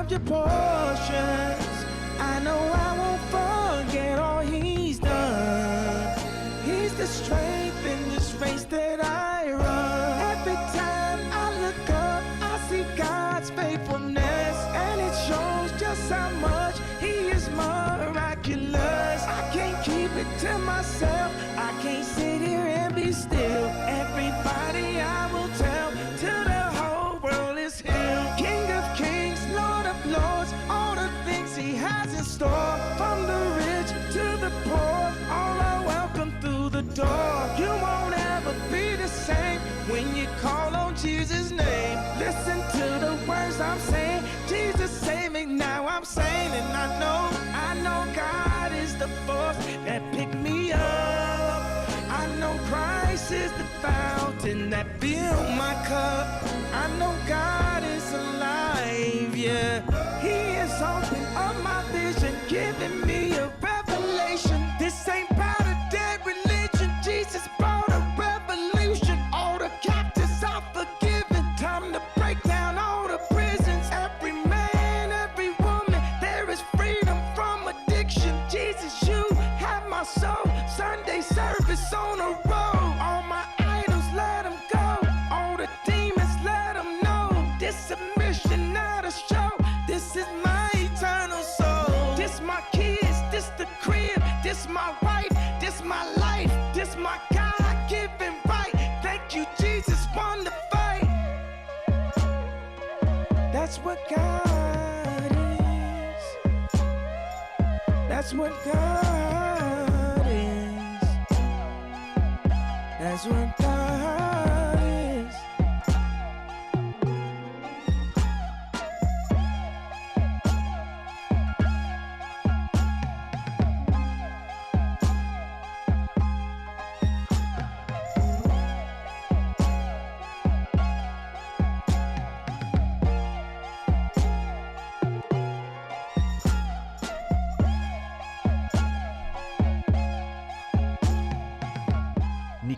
up your portions. I know I won't forget all he's done. He's the strength in this race that I run. Every time I look up, I see God's faithfulness, and it shows just how much he is miraculous. I can't keep it to myself. I can't sit here and be still. Everybody I will tell till the whole world is healed. King of kings, Lord of lords, all the things he has in store. From the rich to the poor, all are welcome through the door. You won't ever be the same when you call on Jesus' name. Listen to the words I'm saying. Jesus save me, now I'm saying, and I know God is the force that picked me up. I know Christ is the fountain that filled my cup. I know God is alive, yeah. He has opened up my vision, giving me a revelation. This ain't about a dead religion. Jesus brought a revolution. All the captives are forgiven. Time to break down all the prisons. Every man, every woman, there is freedom from addiction. Jesus, you have my soul. Sunday service on a road. All my idols, let them go. All the demons, let them know. This submission, not a show. This is my eternal soul. This my kids, this the crib. This my wife, this my life. This my God-given right. Thank you, Jesus, won the fight. That's what God is. That's what God is. That's what God is.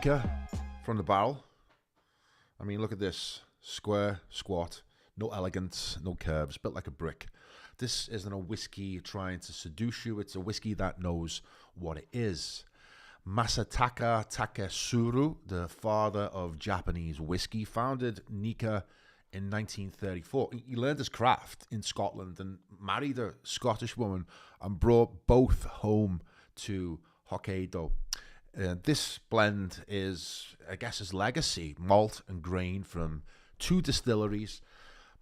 Kissa from the barrel. I mean, look at this. Square, squat, no elegance, no curves, built like a brick. This isn't a whiskey trying to seduce you. It's a whiskey that knows what it is. Masataka Takesuru, the father of Japanese whiskey, founded Nikka in 1934. He learned his craft in Scotland and married a Scottish woman and brought both home to Hokkaido. This blend is, I guess, his legacy. Malt and grain from two distilleries,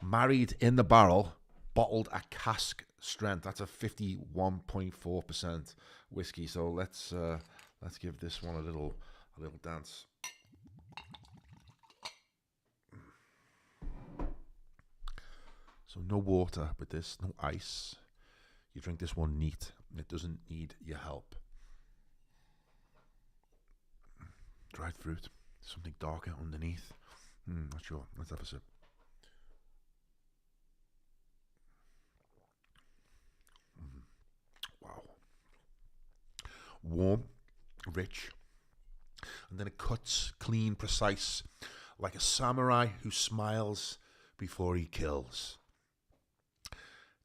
married in the barrel, bottled at cask strength. That's a 51.4% whiskey. So let's give this one a little dance. So no water with this, no ice. You drink this one neat. It doesn't need your help. Dried fruit, something darker underneath. Not sure. Let's have a sip. Wow. Warm, rich, and then it cuts clean, precise, like a samurai who smiles before he kills.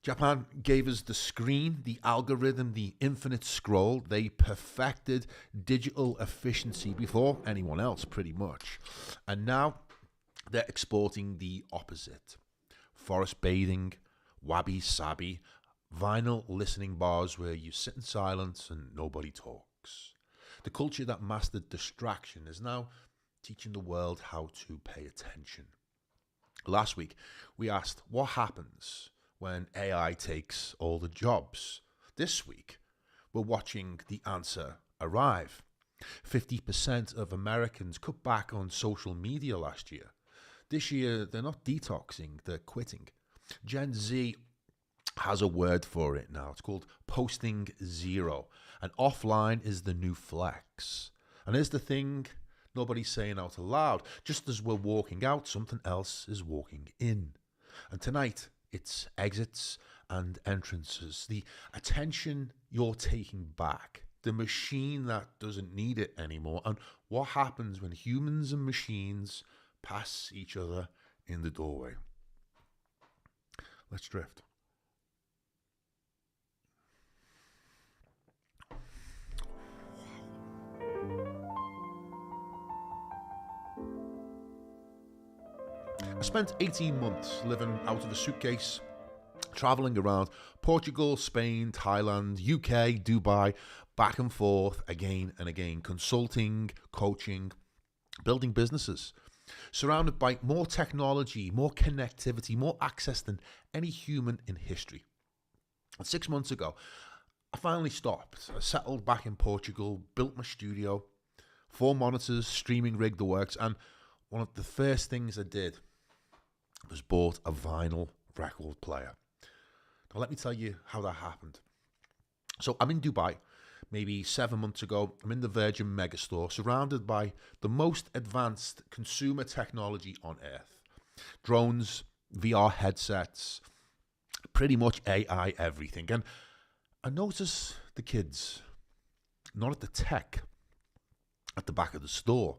Japan gave us the screen, the algorithm, the infinite scroll. They perfected digital efficiency before anyone else, pretty much. And now they're exporting the opposite. Forest bathing, wabi-sabi, vinyl listening bars where you sit in silence and nobody talks. The culture that mastered distraction is now teaching the world how to pay attention. Last week, we asked what happens when AI takes all the jobs. This week, we're watching the answer arrive. 50% of Americans cut back on social media last year. This year, they're not detoxing, they're quitting. Gen Z has a word for it now. It's called posting zero. And offline is the new flex. And here's the thing nobody's saying out aloud. Just as we're walking out, something else is walking in. And tonight, it's exits and entrances. The attention you're taking back. The machine that doesn't need it anymore. And what happens when humans and machines pass each other in the doorway. Let's drift. I spent 18 months living out of a suitcase, traveling around Portugal, Spain, Thailand, UK, Dubai, back and forth again and again, consulting, coaching, building businesses, surrounded by more technology, more connectivity, more access than any human in history. And 6 months ago, I finally stopped. I settled back in Portugal, built my studio, 4 monitors, streaming rig, the works, and one of the first things I did was bought a vinyl record player. Now let me tell you how that happened. So I'm in Dubai, maybe 7 months ago. I'm in the Virgin Megastore, surrounded by the most advanced consumer technology on earth. Drones, VR headsets, pretty much AI everything. And I notice the kids, not at the tech, at the back of the store,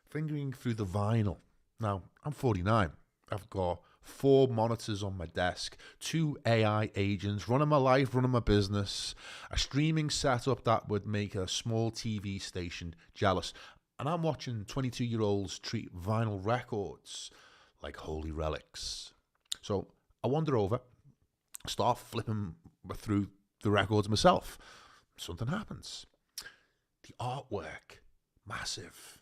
fingering through the vinyl. Now, I'm 49. I've got 4 monitors on my desk, 2 AI agents, running my life, running my business, a streaming setup that would make a small TV station jealous. And I'm watching 22-year-olds treat vinyl records like holy relics. So I wander over, start flipping through the records myself. Something happens. The artwork, massive.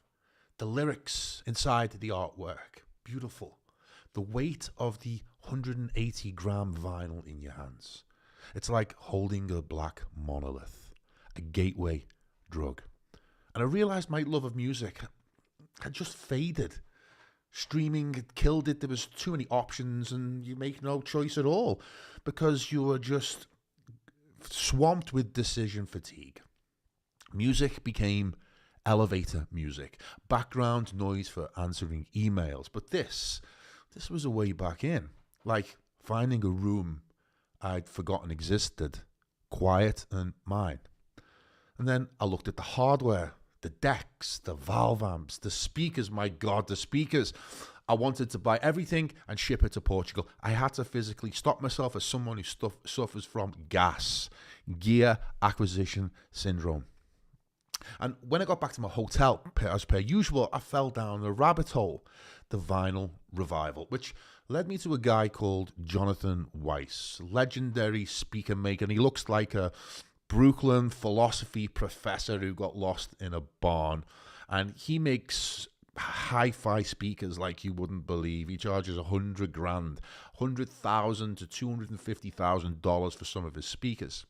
The lyrics inside the artwork, beautiful. The weight of the 180-gram vinyl in your hands. It's like holding a black monolith, a gateway drug. And I realized my love of music had just faded. Streaming had killed it. There was too many options and you make no choice at all because you were just swamped with decision fatigue. Music became elevator music, background noise for answering emails. But this was a way back in, like finding a room I'd forgotten existed, quiet and mine. And then I looked at the hardware, the decks, the valve amps, the speakers. My God, the speakers. I wanted to buy everything and ship it to Portugal. I had to physically stop myself as someone who suffers from gear acquisition syndrome. And when I got back to my hotel, as per usual, I fell down a rabbit hole, the vinyl revival, which led me to a guy called Jonathan Weiss, legendary speaker maker. And he looks like a Brooklyn philosophy professor who got lost in a barn. And he makes hi-fi speakers like you wouldn't believe. He charges $100,000, $100,000 to $250,000 for some of his speakers.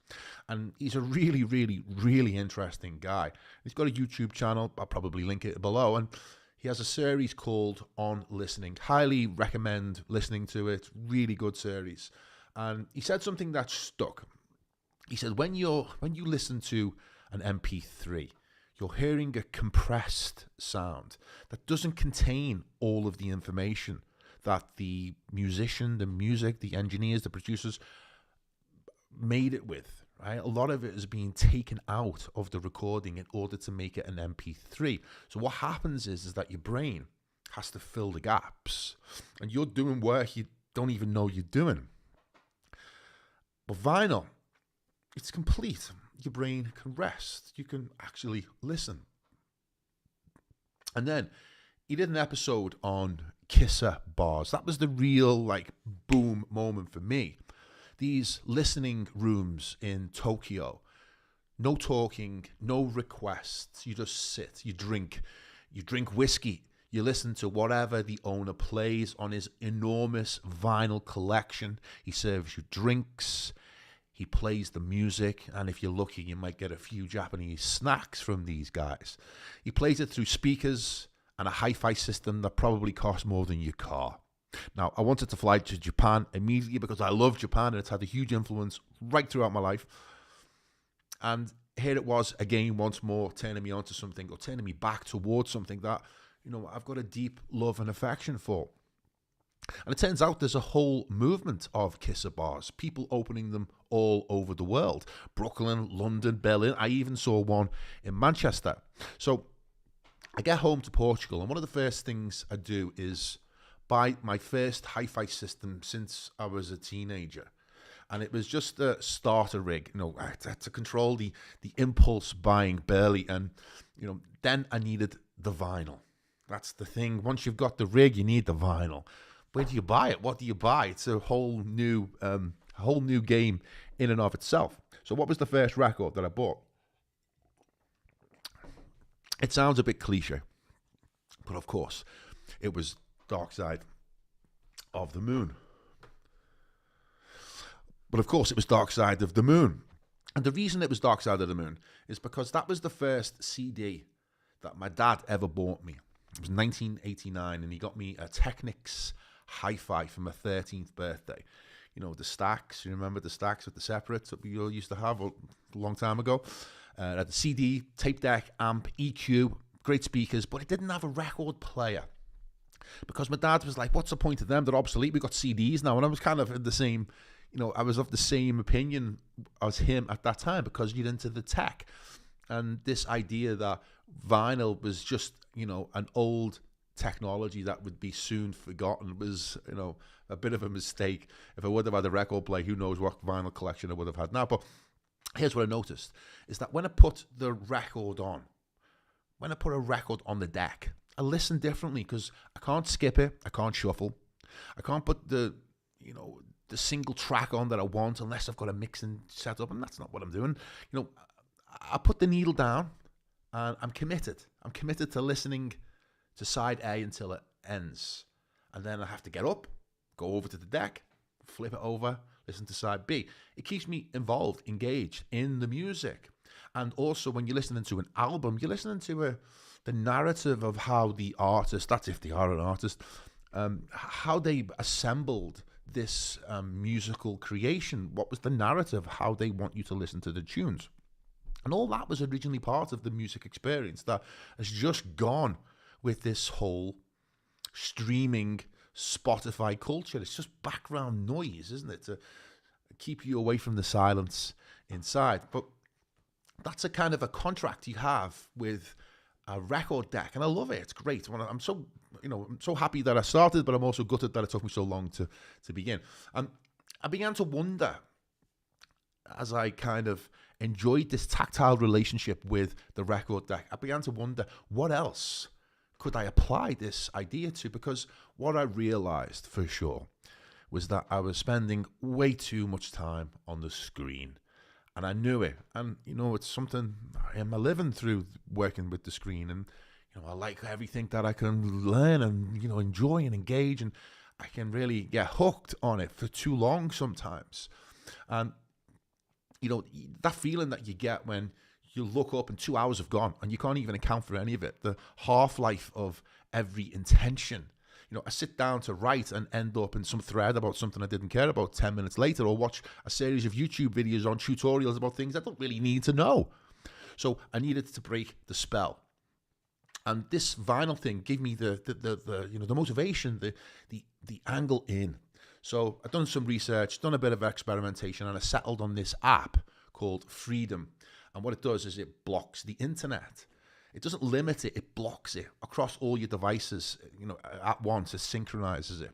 And he's a really, really, really interesting guy. He's got a YouTube channel. I'll probably link it below. And he has a series called On Listening. Highly recommend listening to it. Really good series. And he said something that stuck. He said, when you listen to an MP3, you're hearing a compressed sound that doesn't contain all of the information that the musician, the music, the engineers, the producers made it with, right? A lot of it is being taken out of the recording in order to make it an MP3. So what happens is that your brain has to fill the gaps, and you're doing work you don't even know you're doing. But vinyl, it's complete. Your brain can rest. You can actually listen. And then he did an episode on Kissa bars. That was the real boom moment for me. These listening rooms in Tokyo, no talking, no requests. You just sit, you drink whiskey. You listen to whatever the owner plays on his enormous vinyl collection. He serves you drinks. He plays the music, and if you're lucky, you might get a few Japanese snacks from these guys. He plays it through speakers and a hi-fi system that probably costs more than your car. Now, I wanted to fly to Japan immediately because I love Japan, and it's had a huge influence right throughout my life. And here it was, again, once more, turning me onto something, or turning me back towards something that, I've got a deep love and affection for. And it turns out there's a whole movement of Kissa bars, people opening them all over the world. Brooklyn, London, Berlin. I even saw one in Manchester. So I get home to Portugal, and one of the first things I do is buy my first hi-fi system since I was a teenager. And it was just a starter rig, to control the impulse buying barely. And, then I needed the vinyl. That's the thing. Once you've got the rig, you need the vinyl. Where do you buy it? What do you buy? It's a whole new game in and of itself. So what was the first record that I bought? It sounds a bit cliche, but of course, it was Dark Side of the Moon. But of course, it was Dark Side of the Moon. And the reason it was Dark Side of the Moon is because that was the first CD that my dad ever bought me. It was 1989, and he got me a Technics Hi-Fi for my 13th birthday. You know, the stacks. You remember the stacks with the separates that we all used to have a long time ago? Had the CD, tape deck, amp, EQ, great speakers, but it didn't have a record player. Because my dad was like, what's the point of them? They're obsolete. We got CDs now. And I was kind of in the same, I was of the same opinion as him at that time, because you're into the tech. And this idea that vinyl was just, an old technology that would be soon forgotten was, a bit of a mistake. If I would have had a record player, who knows what vinyl collection I would have had now. But here's what I noticed, is that when I put the record on, when I put a record on the deck, I listen differently, because I can't skip it, I can't shuffle, I can't put the single track on that I want unless I've got a mixing set up, and that's not what I'm doing. I put the needle down, and I'm committed. I'm committed to listening to side A until it ends, and then I have to get up, go over to the deck, flip it over, listen to side B. It keeps me involved, engaged in the music. And also, when you're listening to an album, you're listening to the narrative of how the artist, that's if they are an artist, how they assembled this musical creation. What was the narrative, how they want you to listen to the tunes. And all that was originally part of the music experience that has just gone with this whole streaming Spotify culture. It's just background noise, isn't it, to keep you away from the silence inside. But that's a kind of a contract you have with a record deck, and I love it. It's great. I'm so happy that I started, but I'm also gutted that it took me so long to begin. I began to wonder, as I kind of enjoyed this tactile relationship with the record deck, I began to wonder, what else could I apply this idea to? Because what I realized for sure was that I was spending way too much time on the screen. And I knew it. And, it's something I am living through, working with the screen. And, I like everything that I can learn and, enjoy and engage. And I can really get hooked on it for too long sometimes. And, that feeling that you get when you look up and 2 hours have gone and you can't even account for any of it. The half-life of every intention. I sit down to write and end up in some thread about something I didn't care about 10 minutes later, or watch a series of YouTube videos on tutorials about things I don't really need to know. So I needed to break the spell. And this vinyl thing gave me the motivation, the angle in. So I've done some research, done a bit of experimentation, and I settled on this app called Freedom. And what it does is it blocks the internet. It doesn't limit it, it blocks it across all your devices, at once. It synchronizes it.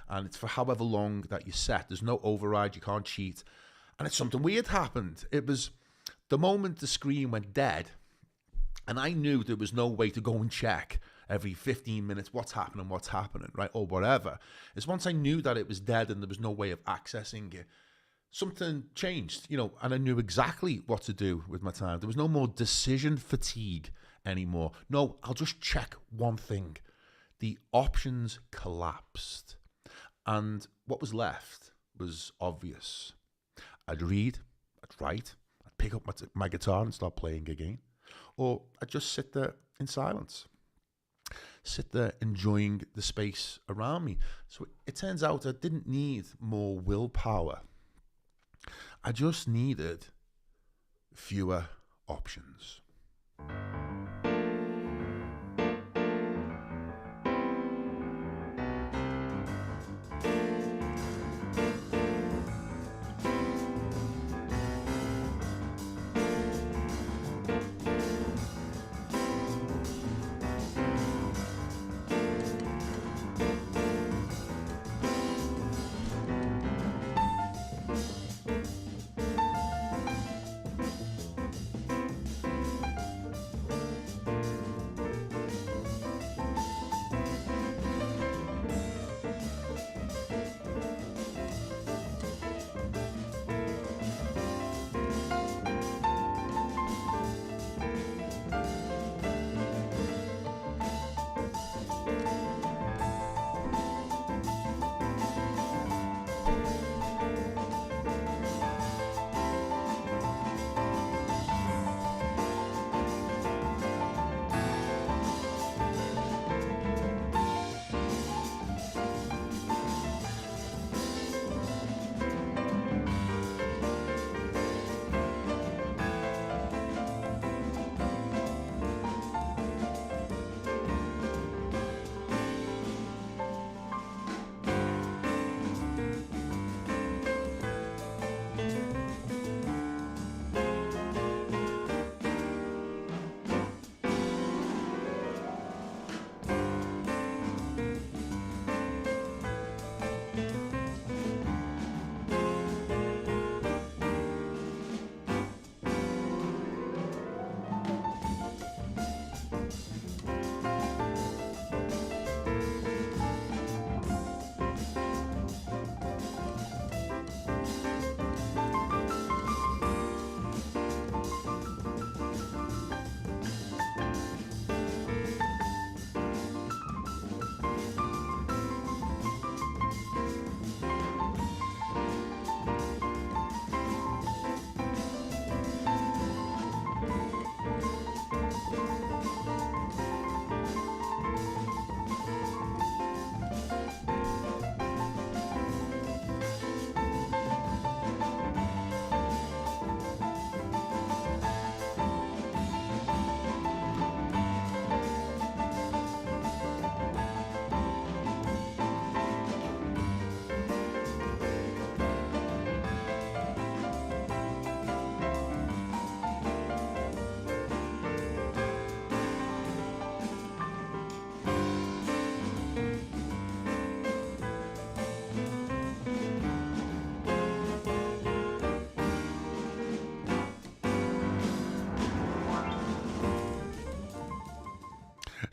And it's for however long that you set. There's no override, you can't cheat. And it's something weird happened. It was the moment the screen went dead, and I knew there was no way to go and check every 15 minutes what's happening, right, or whatever. It's once I knew that it was dead and there was no way of accessing it, something changed, and I knew exactly what to do with my time. There was no more decision fatigue anymore. No, I'll just check one thing. The options collapsed. And what was left was obvious. I'd read, I'd write, I'd pick up my guitar and start playing again. Or I'd just sit there in silence. Sit there enjoying the space around me. So it turns out I didn't need more willpower. I just needed fewer options.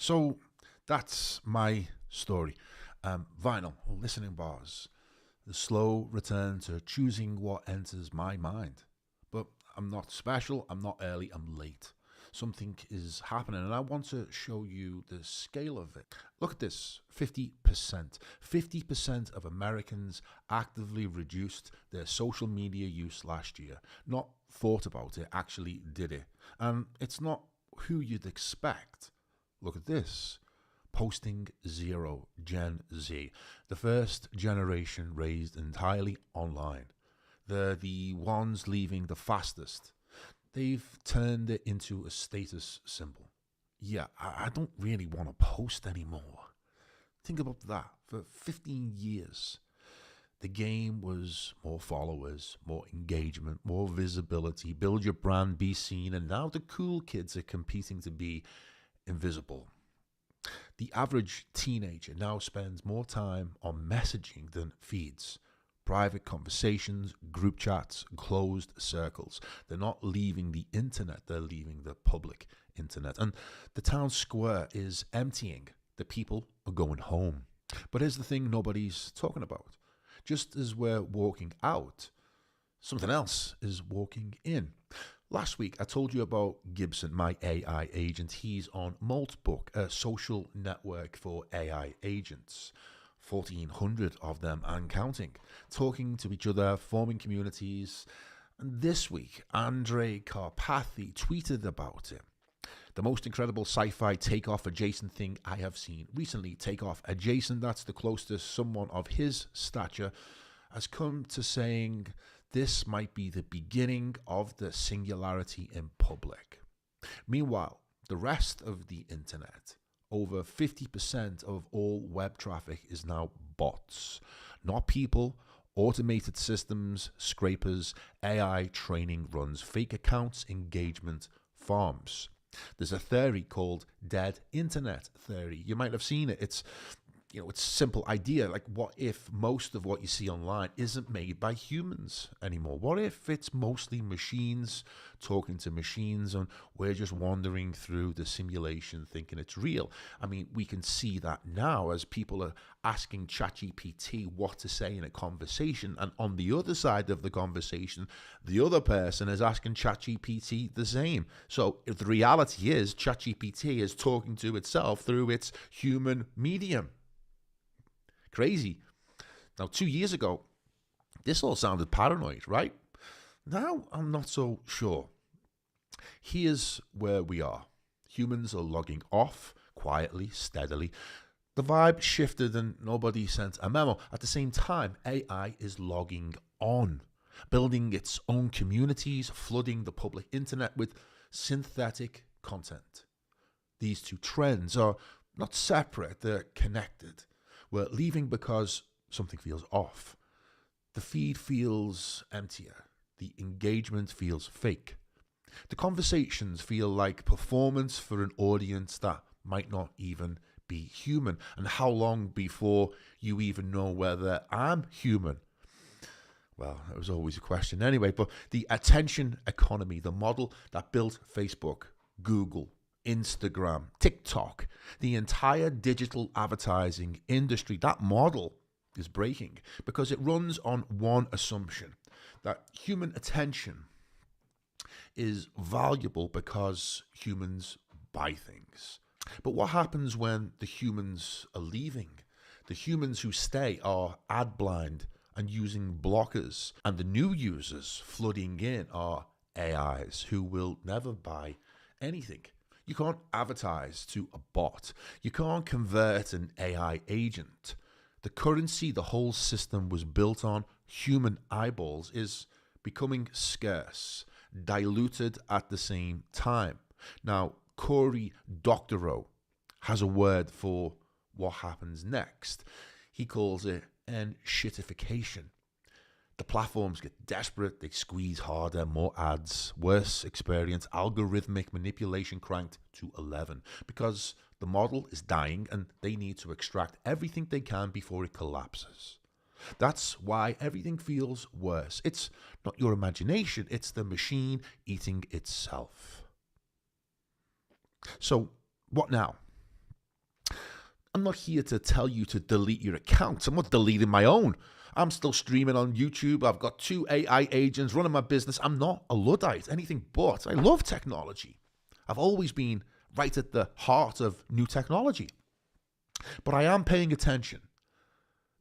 So that's my story. Vinyl, listening bars, the slow return to choosing what enters my mind. But I'm not special, I'm not early, I'm late. Something is happening, and I want to show you the scale of it. Look at this, 50%. 50% of Americans actively reduced their social media use last year. Not thought about it, actually did it. And it's not who you'd expect. Look at this. Posting zero, Gen Z. The first generation raised entirely online. They're the ones leaving the fastest. They've turned it into a status symbol. Yeah, I don't really want to post anymore. Think about that. For 15 years, the game was more followers, more engagement, more visibility, build your brand, be seen, and now the cool kids are competing to be invisible. The average teenager now spends more time on messaging than feeds. Private conversations, group chats, closed circles. They're not leaving the internet, they're leaving the public internet. And the town square is emptying. The people are going home. But here's the thing nobody's talking about. Just as we're walking out, something else is walking in. Last week, I told you about Gibson, my AI agent. He's on Maltbook, a social network for AI agents. 1,400 of them and counting, talking to each other, forming communities. And this week, Andrei Karpathy tweeted about it. The most incredible sci-fi takeoff adjacent thing I have seen recently. Takeoff adjacent, that's the closest someone of his stature has come to saying this might be the beginning of the singularity in public. Meanwhile, the rest of the internet, over 50% of all web traffic is now bots, not people, automated systems, scrapers, AI training runs, fake accounts, engagement, farms. There's a theory called dead internet theory. You might have seen it. It's a simple idea. Like, what if most of what you see online isn't made by humans anymore? What if it's mostly machines talking to machines and we're just wandering through the simulation thinking it's real? I mean, we can see that now as people are asking ChatGPT what to say in a conversation, and on the other side of the conversation, the other person is asking ChatGPT the same. So if the reality is ChatGPT is talking to itself through its human medium. Crazy. Now, 2 years ago, this all sounded paranoid, right? Now, I'm not so sure. Here's where we are. Humans are logging off quietly, steadily. The vibe shifted and nobody sent a memo. At the same time, AI is logging on, building its own communities, flooding the public internet with synthetic content. These two trends are not separate, they're connected. We're leaving because something feels off. The feed feels emptier. The engagement feels fake. The conversations feel like performance for an audience that might not even be human. And how long before you even know whether I'm human? Well, that was always a question anyway. But the attention economy, the model that built Facebook, Google, Instagram, TikTok, the entire digital advertising industry, that model is breaking because it runs on one assumption, that human attention is valuable because humans buy things. But what happens when the humans are leaving? The humans who stay are ad blind and using blockers, and the new users flooding in are AIs who will never buy anything. You can't advertise to a bot. You can't convert an AI agent. The currency the whole system was built on, human eyeballs, is becoming scarce, diluted at the same time. Now, Cory Doctorow has a word for what happens next. He calls it shitification. The platforms get desperate, they squeeze harder, more ads, worse experience, algorithmic manipulation cranked to 11 because the model is dying and they need to extract everything they can before it collapses. That's why everything feels worse. It's not your imagination, it's the machine eating itself. So, what now? I'm not here to tell you to delete your accounts. I'm not deleting my own. I'm still streaming on YouTube. I've got 2 AI agents running my business. I'm not a Luddite, anything but. I love technology. I've always been right at the heart of new technology. But I am paying attention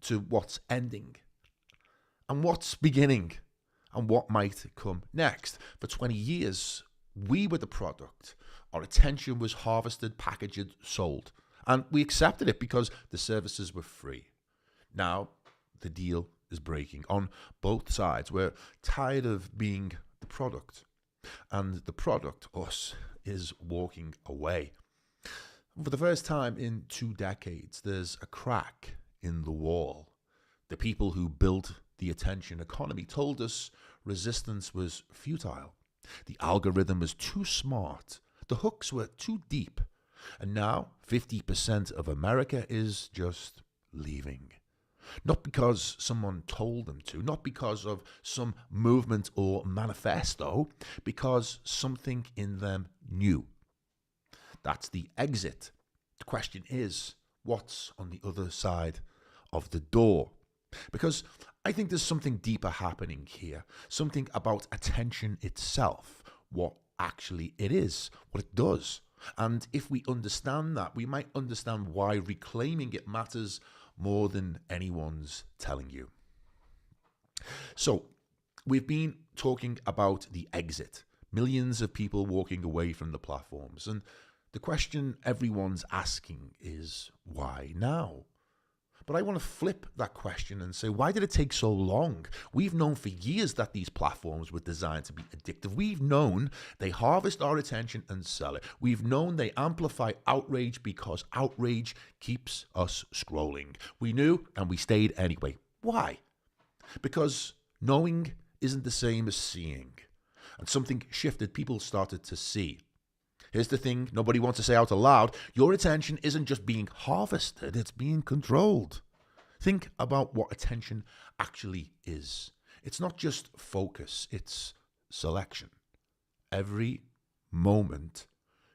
to what's ending and what's beginning and what might come next. For 20 years, we were the product. Our attention was harvested, packaged, sold. And we accepted it because the services were free. Now, the deal is breaking on both sides. We're tired of being the product. And the product, us, is walking away. For the first time in 2 decades, there's a crack in the wall. The people who built the attention economy told us resistance was futile. The algorithm was too smart. The hooks were too deep. And now 50% of America is just leaving. Not because someone told them to, not because of some movement or manifesto, because something in them knew. That's the exit. The question is, what's on the other side of the door? Because I think there's something deeper happening here, something about attention itself, what actually it is, what it does. And if we understand that, we might understand why reclaiming it matters more than anyone's telling you. So, we've been talking about the exit, millions of people walking away from the platforms. And the question everyone's asking is, why now? But I want to flip that question and say, why did it take so long? We've known for years that these platforms were designed to be addictive. We've known they harvest our attention and sell it. We've known they amplify outrage because outrage keeps us scrolling. We knew and we stayed anyway. Why? Because knowing isn't the same as seeing. And something shifted. People started to see. Here's the thing nobody wants to say out aloud. Your attention isn't just being harvested, it's being controlled. Think about what attention actually is. It's not just focus, it's selection. Every moment,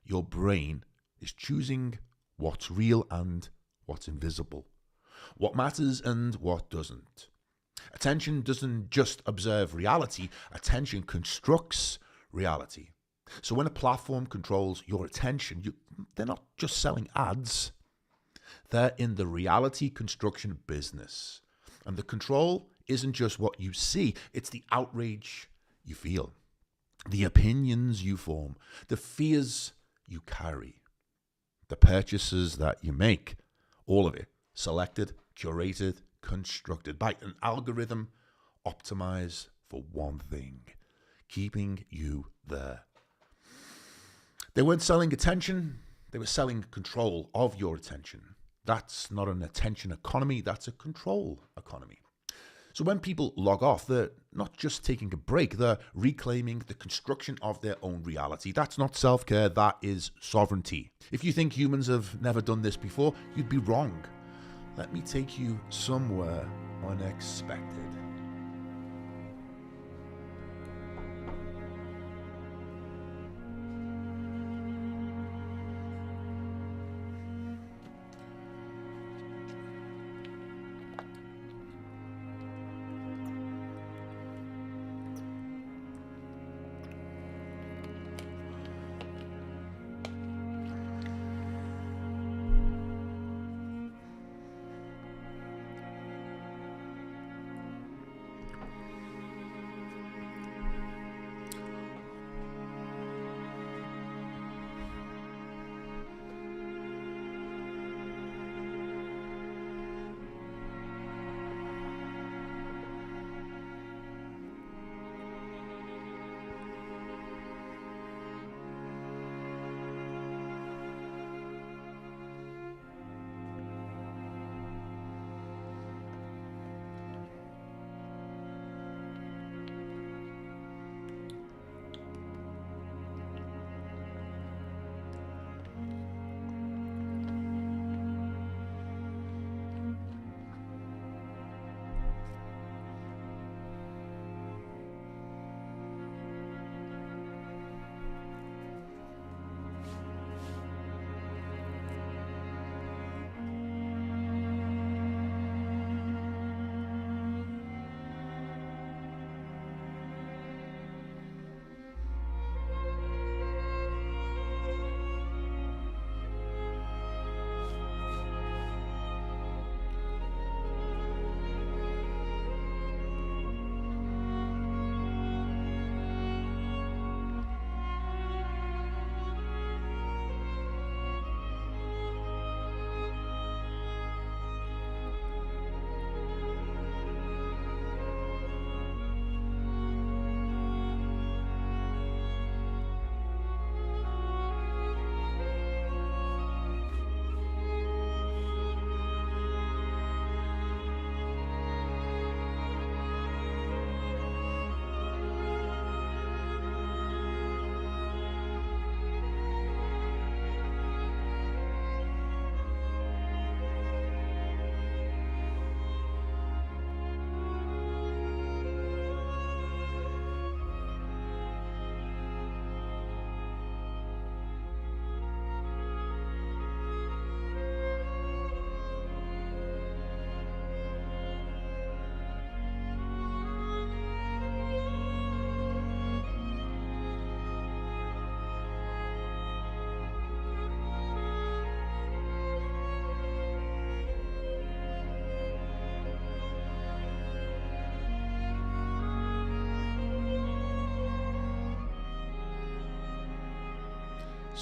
your brain is choosing what's real and what's invisible, what matters and what doesn't. Attention doesn't just observe reality, attention constructs reality. So when a platform controls your attention, they're not just selling ads. They're in the reality construction business. And the control isn't just what you see, it's the outrage you feel, the opinions you form, the fears you carry, the purchases that you make, all of it selected, curated, constructed by an algorithm optimized for one thing, keeping you there. They weren't selling attention, they were selling control of your attention. That's not an attention economy, that's a control economy. So when people log off, they're not just taking a break, they're reclaiming the construction of their own reality. That's not self-care, that is sovereignty. If you think humans have never done this before, you'd be wrong. Let me take you somewhere unexpected.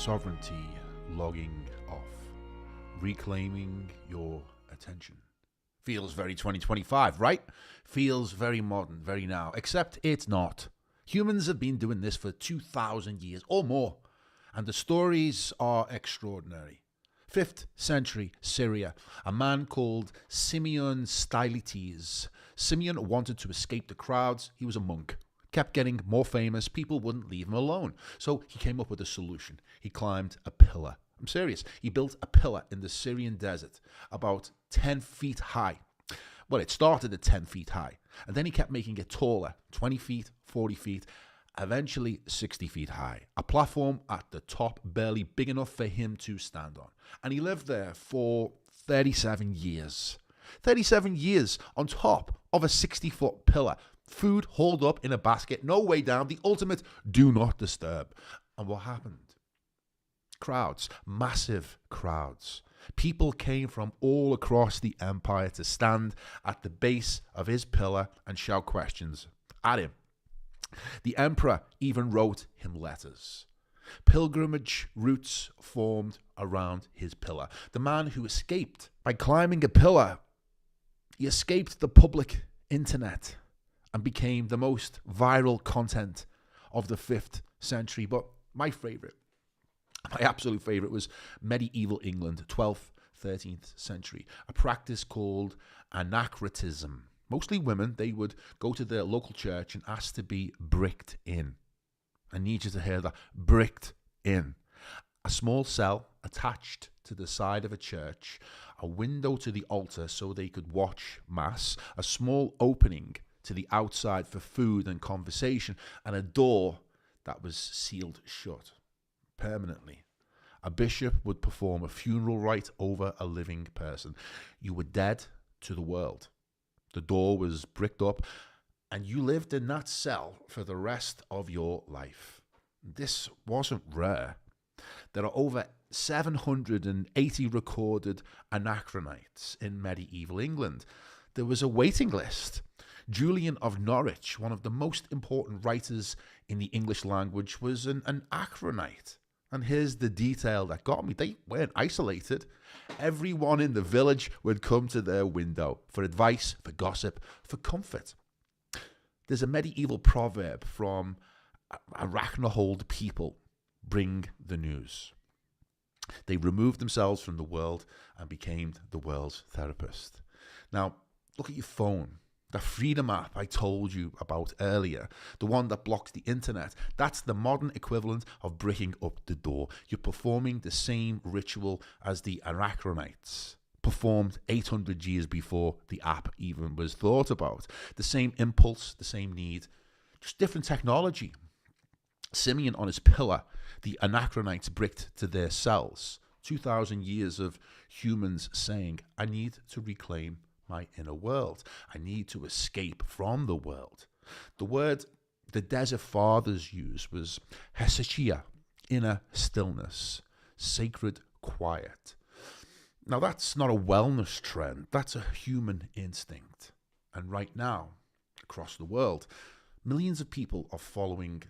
sovereignty logging off, reclaiming your attention. Feels very 2025, right? Feels very modern, very now, except it's not. Humans have been doing this for 2,000 years or more, and the stories are extraordinary. 5th century Syria, a man called Simeon Stylites. Simeon wanted to escape the crowds. He was a monk. Kept getting more famous. People wouldn't leave him alone. So he came up with a solution. He climbed a pillar. I'm serious. He built a pillar in the Syrian desert about 10 feet high. Well, it started at 10 feet high, and then he kept making it taller, 20 feet, 40 feet, eventually 60 feet high. A platform at the top, barely big enough for him to stand on. And he lived there for 37 years. 37 years on top of a 60-foot pillar. Food hauled up in a basket, no way down, the ultimate do not disturb. And what happened? Crowds, massive crowds. People came from all across the empire to stand at the base of his pillar and shout questions at him. The emperor even wrote him letters. Pilgrimage routes formed around his pillar. The man who escaped by climbing a pillar, he escaped the public internet and became the most viral content of the 5th century. But my absolute favorite was medieval England, 12th, 13th century, a practice called anachronism. Mostly women, they would go to their local church and ask to be bricked in. I need you to hear that, bricked in. A small cell attached to the side of a church, a window to the altar so they could watch mass, a small opening to the outside for food and conversation, and a door that was sealed shut permanently. A bishop would perform a funeral rite over a living person. You were dead to the world. The door was bricked up, and you lived in that cell for the rest of your life. This wasn't rare. There are over 780 recorded anachronites in medieval England. There was a waiting list. Julian of Norwich, one of the most important writers in the English language, was an anachronite. And here's the detail that got me. They weren't isolated. Everyone in the village would come to their window for advice, for gossip, for comfort. There's a medieval proverb from Arachnohold people, bring the news. They removed themselves from the world and became the world's therapist. Now, look at your phone. The Freedom app I told you about earlier, the one that blocks the internet, that's the modern equivalent of breaking up the door. You're performing the same ritual as the Anachronites performed 800 years before the app even was thought about. The same impulse, the same need, just different technology. Simeon on his pillar, the Anachronites bricked to their cells. 2,000 years of humans saying, I need to reclaim my inner world. I need to escape from the world. The word the Desert Fathers used was hesychia, inner stillness, sacred quiet. Now that's not a wellness trend, that's a human instinct. And right now, across the world, millions of people are following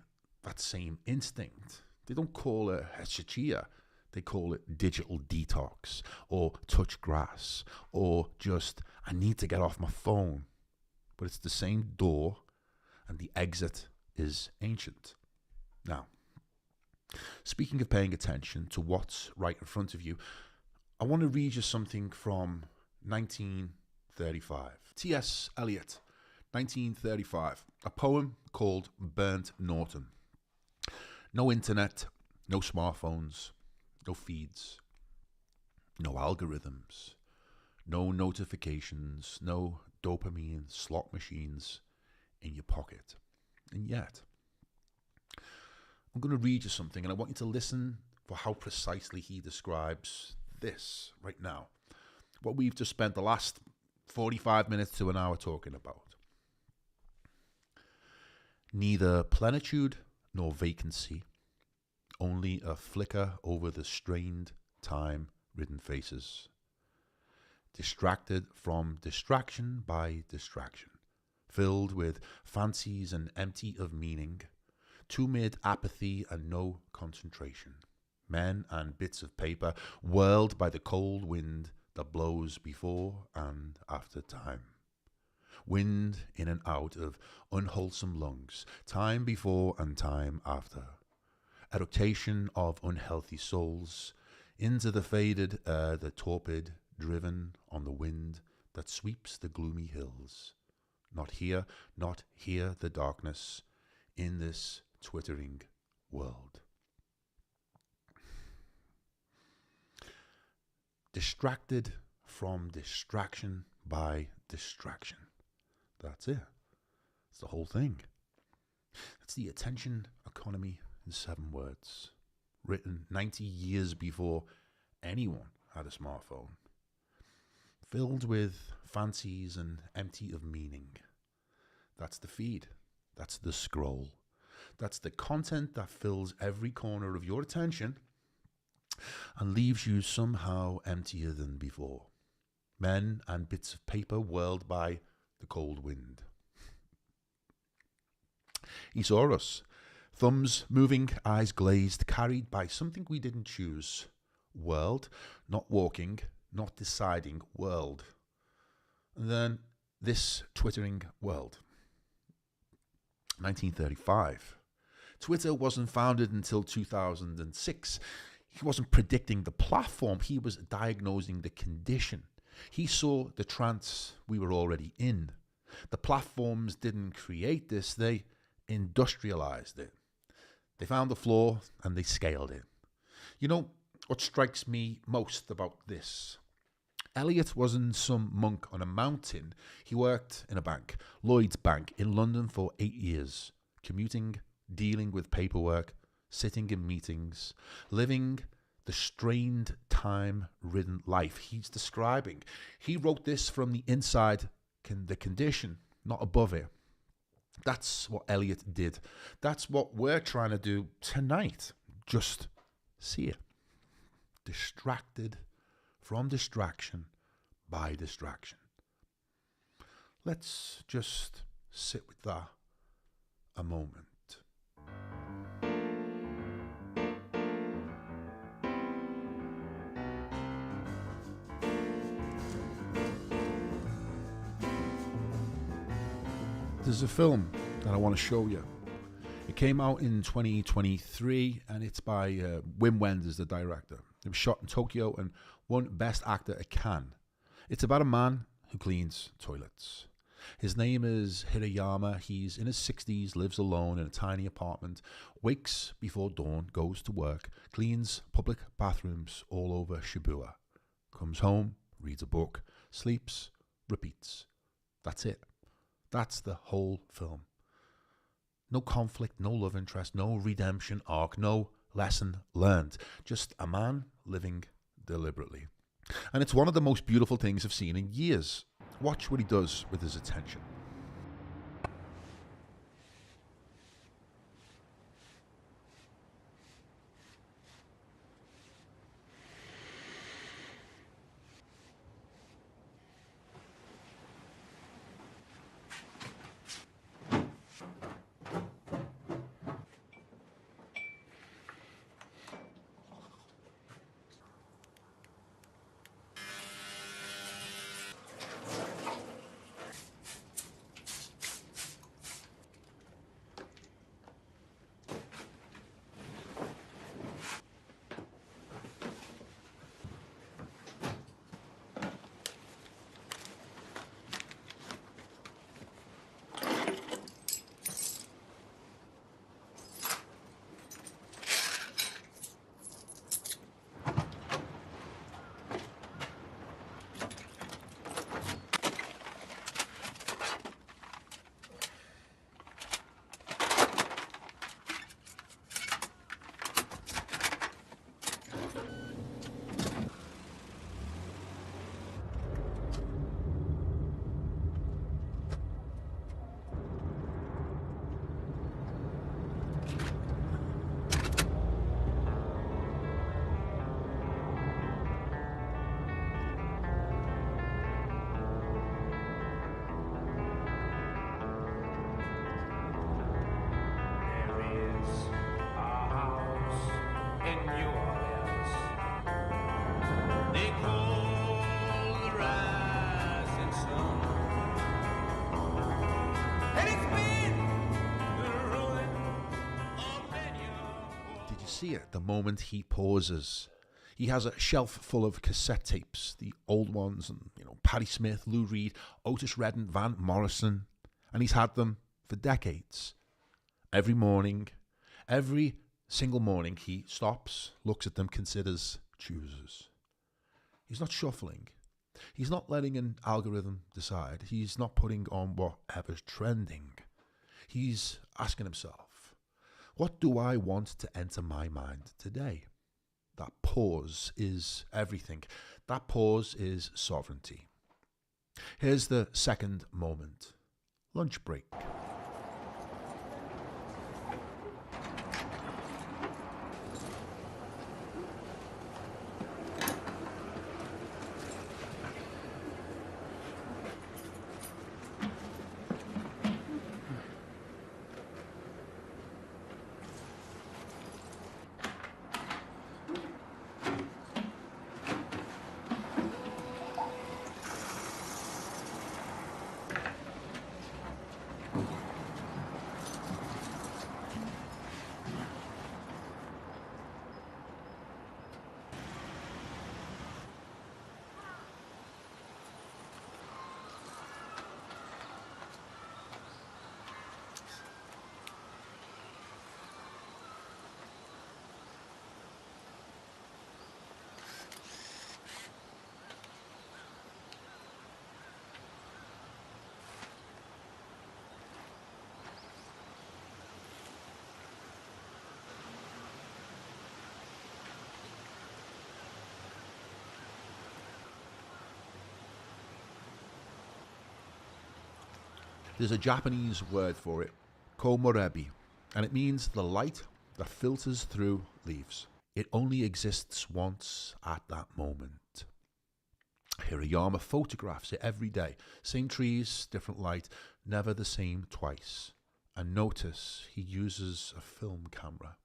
that same instinct. They don't call it hesychia. They call it digital detox, or touch grass, or just, I need to get off my phone. But it's the same door, and the exit is ancient. Now, speaking of paying attention to what's right in front of you, I want to read you something from 1935. T.S. Eliot, 1935, a poem called Burnt Norton. No internet, no smartphones, no feeds, no algorithms, no notifications, no dopamine slot machines in your pocket. And yet, I'm going to read you something, and I want you to listen for how precisely he describes this right now. What we've just spent the last 45 minutes to an hour talking about. Neither plenitude nor vacancy, only a flicker over the strained, time-ridden faces. Distracted from distraction by distraction, filled with fancies and empty of meaning, too mid apathy and no concentration, men and bits of paper, whirled by the cold wind that blows before and after time. Wind in and out of unwholesome lungs, time before and time after. Eructation of unhealthy souls, into the faded air, the torpid, driven on the wind that sweeps the gloomy hills. Not here the darkness, in this twittering world. Distracted from distraction by distraction. That's it. It's the whole thing. It's the attention economy in 7 words, written 90 years before anyone had a smartphone. Filled with fancies and empty of meaning. That's the feed. That's the scroll. That's the content that fills every corner of your attention and leaves you somehow emptier than before. Men and bits of paper whirled by the cold wind. He saw us, thumbs moving, eyes glazed, carried by something we didn't choose. Whirled, not walking, not deciding, whirled. And then this twittering world. 1935. Twitter wasn't founded until 2006. He wasn't predicting the platform, he was diagnosing the condition. He saw the trance we were already in. The platforms didn't create this, they industrialized it. They found the flaw and they scaled it. You know what strikes me most about this? Eliot wasn't some monk on a mountain. He worked in a bank, Lloyd's Bank, in London for 8 years, commuting, dealing with paperwork, sitting in meetings, living the strained, time-ridden life he's describing. He wrote this from the inside, the condition, not above it. That's what Eliot did. That's what we're trying to do tonight. Just see it. Distracted from distraction by distraction. Let's just sit with that a moment. There's a film that I want to show you. It came out in 2023 and it's by Wim Wenders, the director. It was shot in Tokyo and won Best Actor at Cannes. It's about a man who cleans toilets. His name is Hirayama. He's in his 60s, lives alone in a tiny apartment, wakes before dawn, goes to work, cleans public bathrooms all over Shibuya, comes home, reads a book, sleeps, repeats. That's it. That's the whole film. No conflict, no love interest, no redemption arc, no lesson learned. Just a man living deliberately. And it's one of the most beautiful things I've seen in years. Watch what he does with his attention. see it the moment he pauses. He has a shelf full of cassette tapes, the old ones, and Patti Smith, Lou Reed, Otis Redding, Van Morrison, and he's had them for decades. Every morning, every single morning, he stops, looks at them, considers, chooses. He's not shuffling. He's not letting an algorithm decide. He's not putting on whatever's trending. He's asking himself, what do I want to enter my mind today? That pause is everything. That pause is sovereignty. Here's the second moment. Lunch break. There's a Japanese word for it, komorebi, and it means the light that filters through leaves. It only exists once at that moment. Hirayama photographs it every day. Same trees, different light, never the same twice. And notice he uses a film camera.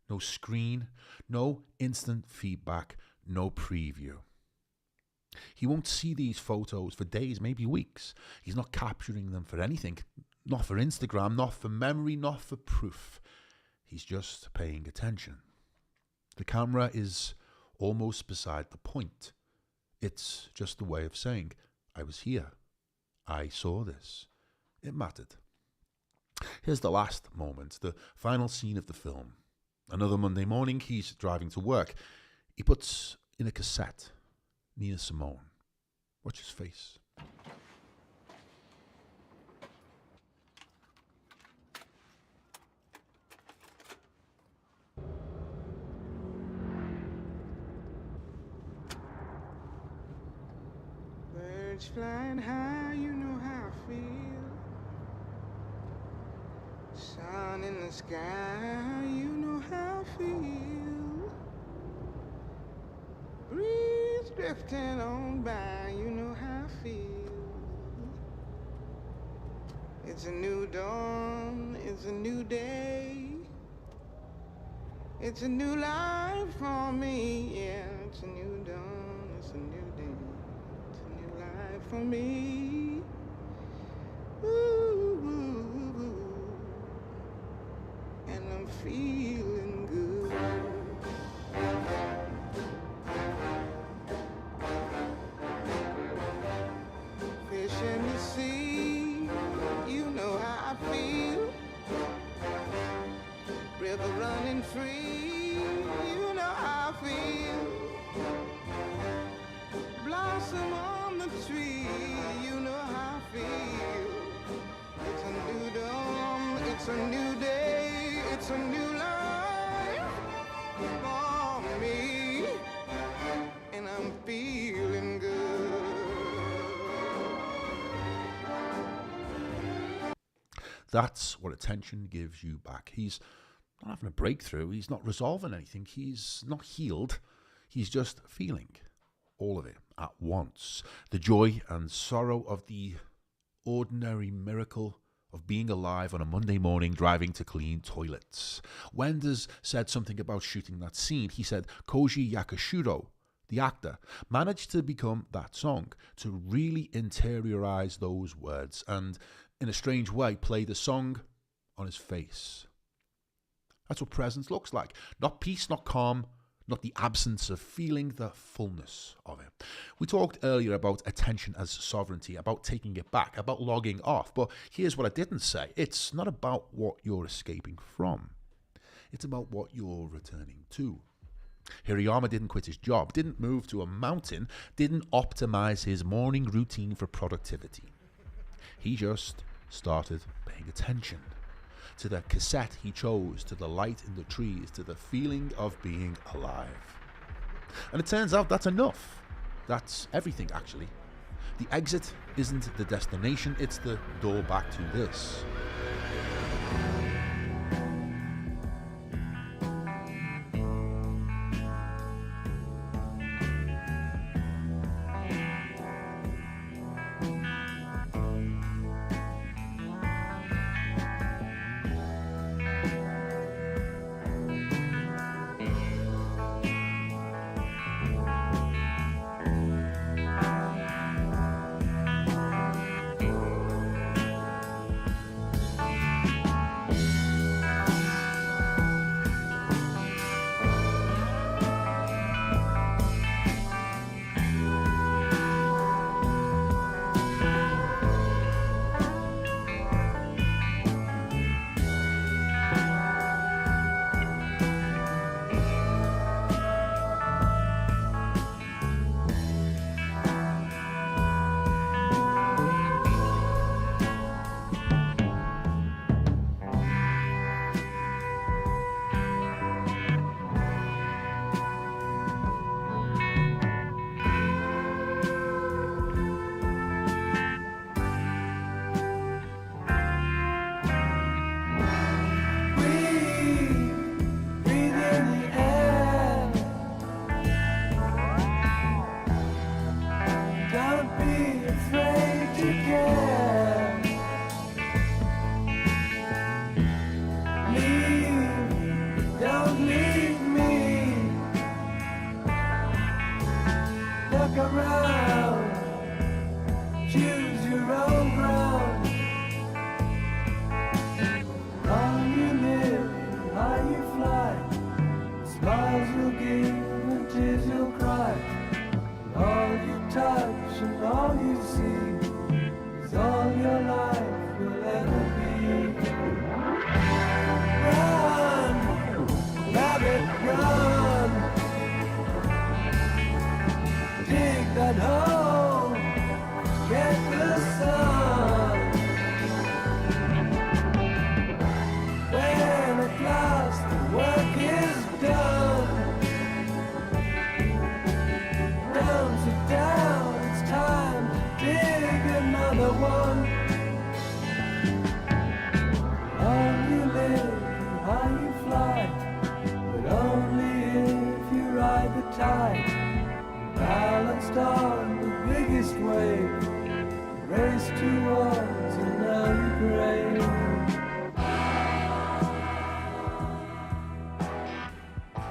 No screen, no instant feedback, no preview. He won't see these photos for days, maybe weeks. He's not capturing them for anything. Not for Instagram, not for memory, not for proof. He's just paying attention. The camera is almost beside the point. It's just a way of saying, I was here. I saw this. It mattered. Here's the last moment, the final scene of the film. Another Monday morning, he's driving to work. He puts in a cassette. Nina Simone. Watch his face. Birds flying high, you know how I feel. Sun in the sky, you know how I feel. Breeze drifting on by, you know how I feel. It's a new dawn, it's a new day. It's a new life for me, yeah. It's a new dawn, it's a new day. It's a new life for me. Ooh, ooh, ooh. And I'm feeling good. Fish in the sea, you know how I feel. River running free, you know how I feel. Blossom on the tree, you know how I feel. It's a new dawn, it's a new day, it's a new life for me. And I'm feeling good. That's what attention gives you back. He's not having a breakthrough. He's not resolving anything. He's not healed. He's just feeling all of it at once. The joy and sorrow of the ordinary miracle of being alive on a Monday morning driving to clean toilets. Wenders said something about shooting that scene. He said Koji Yakushiro, the actor, managed to become that song, to really interiorize those words and, in a strange way, play the song on his face. That's what presence looks like. Not peace, not calm, not the absence of feeling, the fullness of it. We talked earlier about attention as sovereignty, about taking it back, about logging off. But here's what I didn't say. It's not about what you're escaping from. It's about what you're returning to. Hirayama didn't quit his job, didn't move to a mountain, didn't optimize his morning routine for productivity. He just started paying attention to the cassette he chose, to the light in the trees, to the feeling of being alive. And it turns out that's enough. That's everything, actually. The exit isn't the destination, it's the door back to this.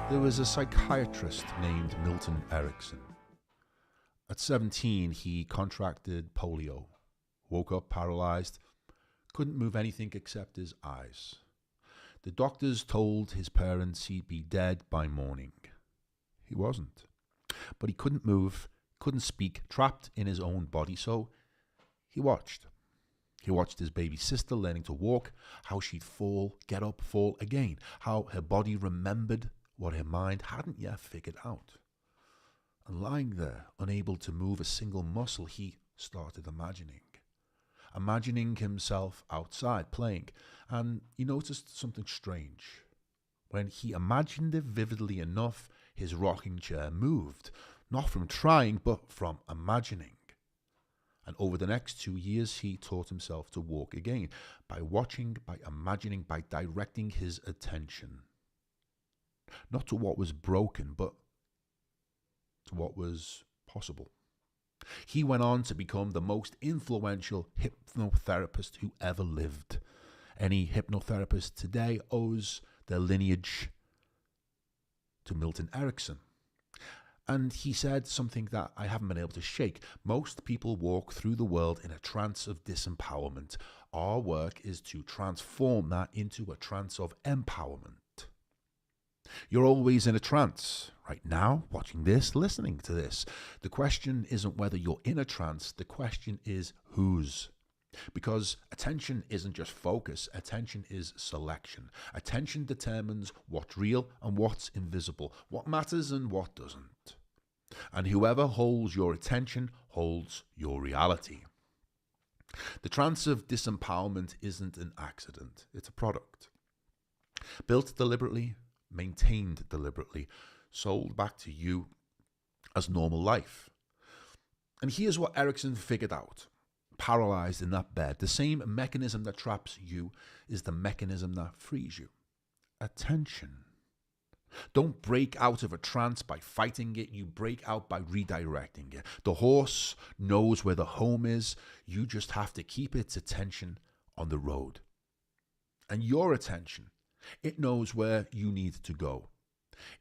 There was a psychiatrist named Milton Erickson. At 17, he contracted polio, woke up paralyzed, couldn't move anything except his eyes. The doctors told his parents he'd be dead by morning. He wasn't. But he couldn't move, couldn't speak, trapped in his own body, so he watched. He watched his baby sister learning to walk, how she'd fall, get up, fall again, how her body remembered what her mind hadn't yet figured out. And lying there, unable to move a single muscle, he started imagining himself outside playing, and he noticed something strange. When he imagined it vividly enough, his rocking chair moved, not from trying, but from imagining. And over the next 2 years, he taught himself to walk again, by watching, by imagining, by directing his attention. Not to what was broken, but to what was possible. He went on to become the most influential hypnotherapist who ever lived. Any hypnotherapist today owes their lineage to Milton Erickson. And he said something that I haven't been able to shake. Most people walk through the world in a trance of disempowerment. Our work is to transform that into a trance of empowerment. You're always in a trance. Right now, watching this, listening to this. The question isn't whether you're in a trance. The question is whose. Because attention isn't just focus. Attention is selection. Attention determines what's real and what's invisible, what matters and what doesn't. And whoever holds your attention holds your reality. The trance of disempowerment isn't an accident. It's a product. Built deliberately, maintained deliberately, sold back to you as normal life. And here's what Erickson figured out. Paralyzed in that bed, the same mechanism that traps you is the mechanism that frees you. Attention. Don't break out of a trance by fighting it. You break out by redirecting it. The horse knows where the home is. You just have to keep its attention on the road. And your attention, it knows where you need to go.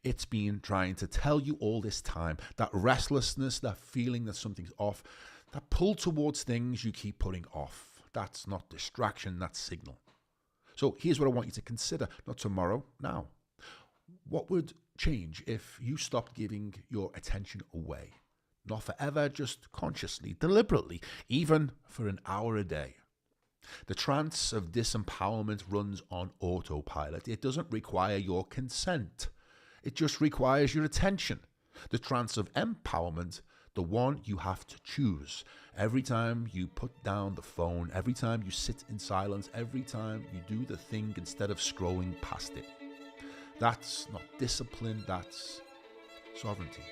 It's been trying to tell you all this time, that restlessness, that feeling that something's off, that pull towards things you keep putting off. That's not distraction, that's signal. So here's what I want you to consider, not tomorrow, now. What would change if you stopped giving your attention away? Not forever, just consciously, deliberately, even for an hour a day. The trance of disempowerment runs on autopilot. It doesn't require your consent. It just requires your attention. The trance of empowerment, the one you have to choose. Every time you put down the phone, every time you sit in silence, every time you do the thing instead of scrolling past it. That's not discipline, that's sovereignty.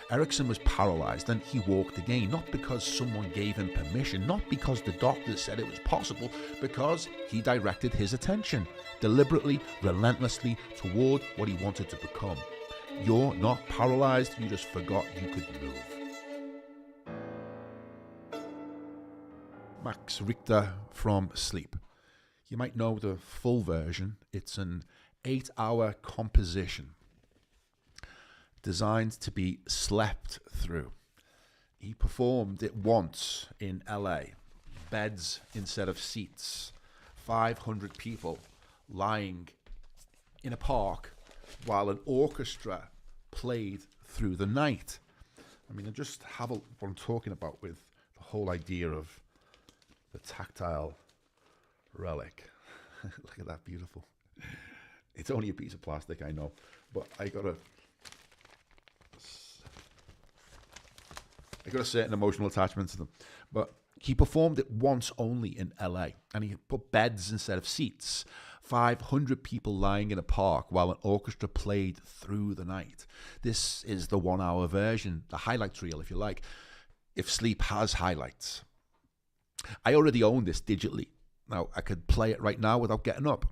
Erickson was paralyzed and he walked again, not because someone gave him permission, not because the doctor said it was possible, because he directed his attention deliberately, relentlessly toward what he wanted to become. You're not paralyzed, you just forgot you could move. Max Richter from Sleep. You might know the full version. It's an 8-hour composition designed to be slept through. He performed it once in LA. Beds instead of seats. 500 people lying in a park while an orchestra played through the night. I mean, just have what I'm talking about with the whole idea of the tactile relic. Look at that, beautiful. It's only a piece of plastic, I know, but I got a certain emotional attachment to them. But he performed it once only in LA, and he put beds instead of seats. 500 people lying in a park while an orchestra played through the night. This is the 1-hour version, the highlight reel, if you like, if sleep has highlights. I already own this digitally. Now, I could play it right now without getting up.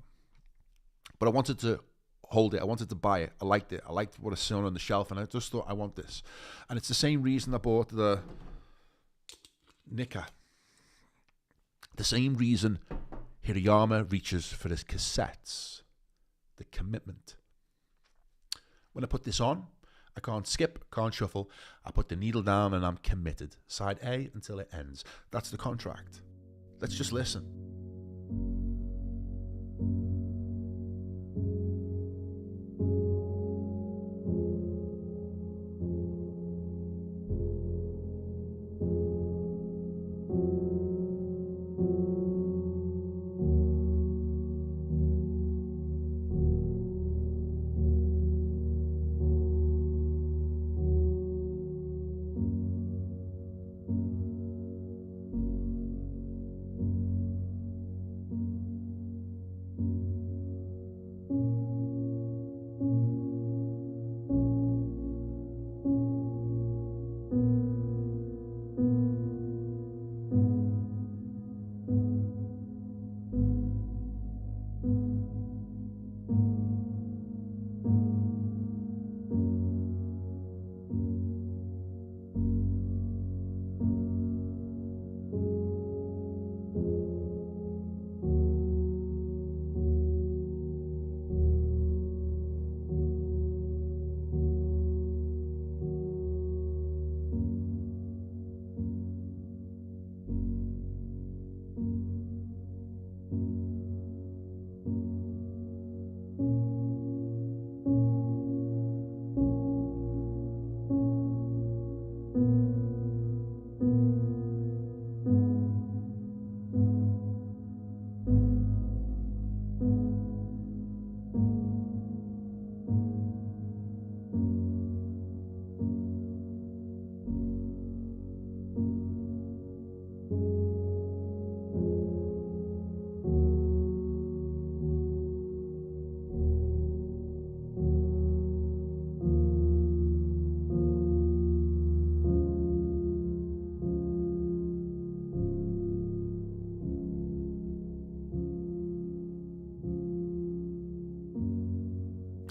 But I wanted to hold it. I wanted to buy it. I liked it. I liked what I saw on the shelf, and I just thought, I want this. And it's the same reason I bought the Nika. The same reason Hirayama reaches for his cassettes. The commitment. When I put this on, I can't skip, can't shuffle. I put the needle down and I'm committed. Side A until it ends. That's the contract. Let's just listen.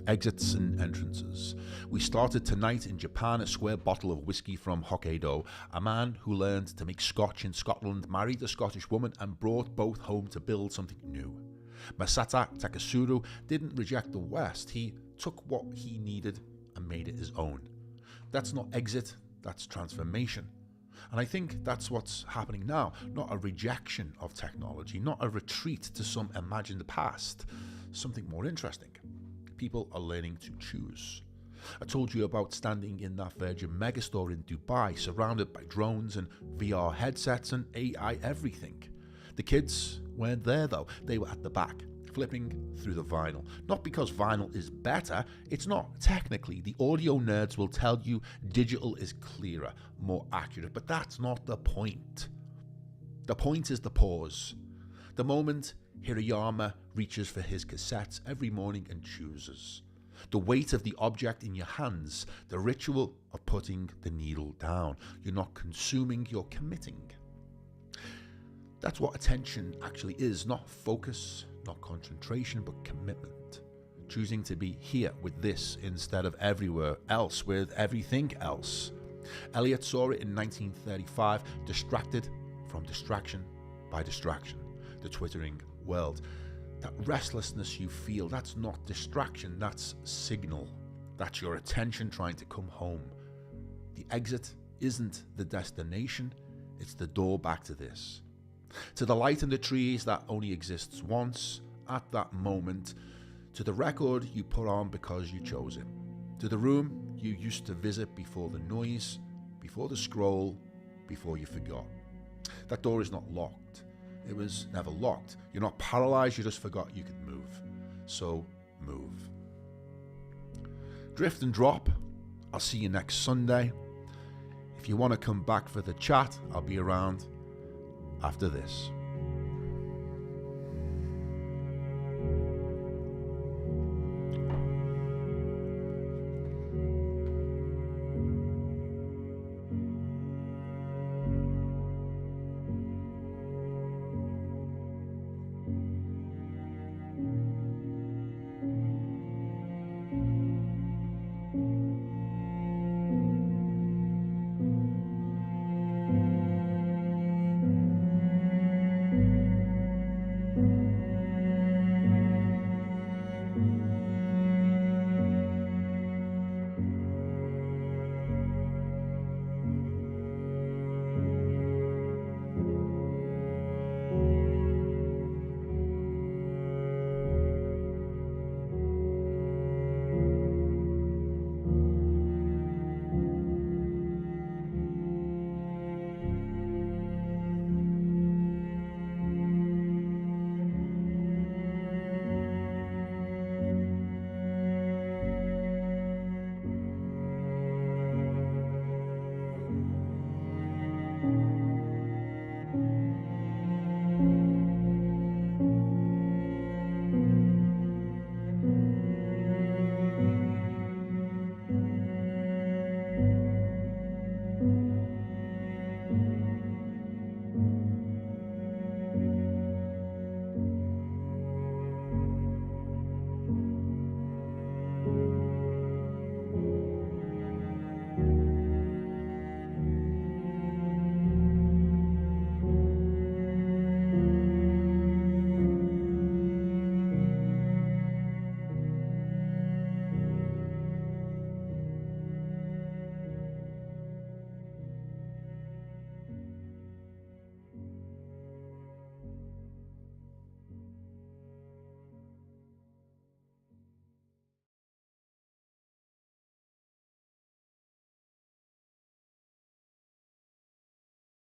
exits and entrances. We started tonight in Japan, a square bottle of whiskey from Hokkaido. A man who learned to make scotch in Scotland married a Scottish woman and brought both home to build something new. Masato Takasuru didn't reject the West. He took what he needed and made it his own. That's not exit, that's transformation. And I think that's what's happening now. Not a rejection of technology, not a retreat to some imagined past. Something more interesting. People are learning to choose. I told you about standing in that Virgin megastore in Dubai, surrounded by drones and VR headsets and AI everything. The kids weren't there though. They were at the back, flipping through the vinyl. Not because vinyl is better, it's not technically. The audio nerds will tell you digital is clearer, more accurate, but that's not the point. The point is the pause. The moment Hirayama reaches for his cassettes every morning and chooses. The weight of the object in your hands, the ritual of putting the needle down. You're not consuming, you're committing. That's what attention actually is, not focus, not concentration, but commitment. Choosing to be here with this instead of everywhere else with everything else. Eliot saw it in 1935, distracted from distraction by distraction. The twittering world. That restlessness you feel, that's not distraction, that's signal. That's your attention trying to come home. The exit isn't the destination, it's the door back to this. To the light in the trees that only exists once, at that moment. To the record you put on because you chose it. To the room you used to visit before the noise, before the scroll, before you forgot. That door is not locked. It was never locked. You're not paralyzed, you just forgot you could move. So move. Drift and drop. I'll see you next Sunday. If you want to come back for the chat, I'll be around after this.